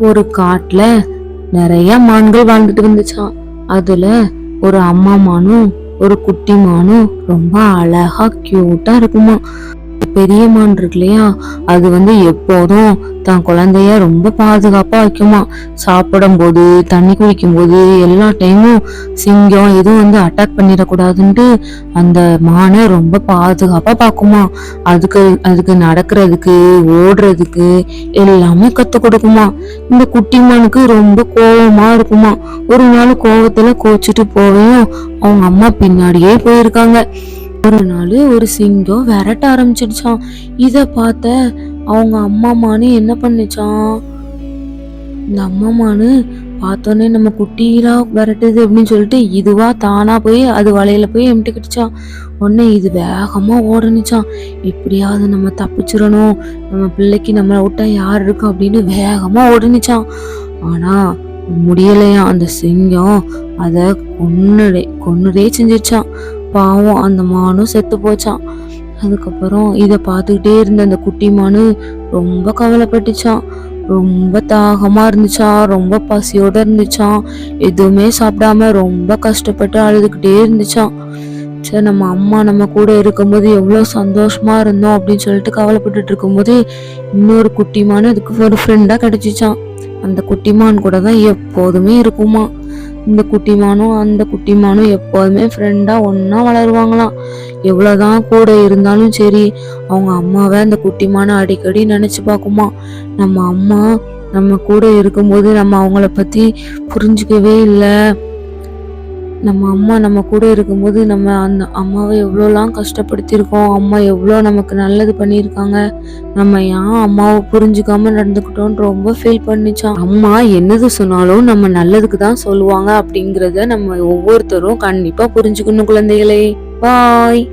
ஒரு காட்டுல நிறைய மான்கள் வாழ்ந்துட்டு இருந்துச்சாம். அதுல ஒரு அம்மா மானும் ஒரு குட்டி மானும் ரொம்ப அழகா கியூட்டா இருக்குமா. பெரிய மான் இருக்கு இல்லையா, அது எப்போதும் தன் குழந்தைய ரொம்ப பாதுகாப்பா வைக்குமா. சாப்பிடும் போது, தண்ணி குடிக்கும் போது, எல்லா டைமும் சிங்கம் எதுவும் அட்டாக் பண்ணிடக்கூடாதுன்ட்டு அந்த மானை ரொம்ப பாதுகாப்பா பாக்குமா. அதுக்கு அதுக்கு நடக்கிறதுக்கு, ஓடுறதுக்கு எல்லாமே கத்து கொடுக்குமா. இந்த குட்டி மானுக்கு ரொம்ப கோவமா இருக்குமா. ஒரு நாள் கோவத்துல கோச்சிட்டு போவையும் அவங்க அம்மா பின்னாடியே போயிருக்காங்க. ஒரு நாள் ஒரு சிங்கம் விரட்ட ஆரம்பிச்சிடுச்சான். இத பார்த்த அவங்க அம்மா மானு என்ன பண்ணுச்சான், இந்த அம்மா மானு பார்த்தோன்னே நம்ம குட்டிலா விரட்டுது அப்படின்னு சொல்லிட்டு இதுவா தானா போய் அது வலையில போய் எம்டிக்கிடுச்சான். உடனே இது வேகமா ஓடனுச்சான். எப்படியாவது நம்ம தப்பிச்சிடணும், நம்ம பிள்ளைக்கு நம்மளை விட்டா யார் இருக்கா அப்படின்னு வேகமா ஓடனுச்சான். ஆனா முடியலையா. அந்த சிங்கம் அத கொன்னுடே செஞ்சிருச்சான். பாவம் அந்த மானும் செத்து போச்சான். அதுக்கப்புறம் இத பார்த்துக்கிட்டே இருந்த அந்த குட்டி மானு ரொம்ப கவலைப்பட்டுச்சான். ரொம்ப தாகமா இருந்துச்சான், ரொம்ப பசியோட இருந்துச்சான். எதுவுமே சாப்பிடாம ரொம்ப கஷ்டப்பட்டு அழுதுகிட்டே இருந்துச்சான். சரி, நம்ம அம்மா நம்ம கூட இருக்கும்போது எவ்வளவு சந்தோஷமா இருந்தோம் அப்படின்னு சொல்லிட்டு கவலைப்பட்டுட்டு இருக்கும்போது இன்னொரு குட்டிமானு அதுக்கு ஒரு ஃப்ரெண்டா கிடைச்சிச்சான். அந்த குட்டிமான் கூட தான் எப்போதுமே இருக்குமா. இந்த குட்டிமானும் அந்த குட்டிமானும் எப்போதுமே ஃப்ரெண்டா ஒன்னா வளருவாங்களாம். எவ்வளவுதான் கூட இருந்தாலும் சரி, அவங்க அம்மாவை அந்த குட்டிமான அடிக்கடி நினைச்சு பார்க்குமா. நம்ம அம்மா நம்ம கூட இருக்கும்போது நம்ம அவங்கள பத்தி புரிஞ்சுக்கவே இல்லை. நம்ம அம்மா நம்ம கூட இருக்கும்போது நம்ம அந்த அம்மாவை எவ்வளோலாம் கஷ்டப்படுத்தியிருக்கோம். அம்மா எவ்வளோ நமக்கு நல்லது பண்ணியிருக்காங்க. நம்ம ஏன் அம்மாவை புரிஞ்சுக்காம நடந்துக்கிட்டோன்னு ரொம்ப ஃபீல் பண்ணிச்சான். அம்மா என்னது சொன்னாலும் நம்ம நல்லதுக்கு தான் சொல்லுவாங்க அப்படிங்கிறத நம்ம ஒவ்வொருத்தரும் கண்டிப்பா புரிஞ்சுக்கணும் குழந்தைகளே. பாய்.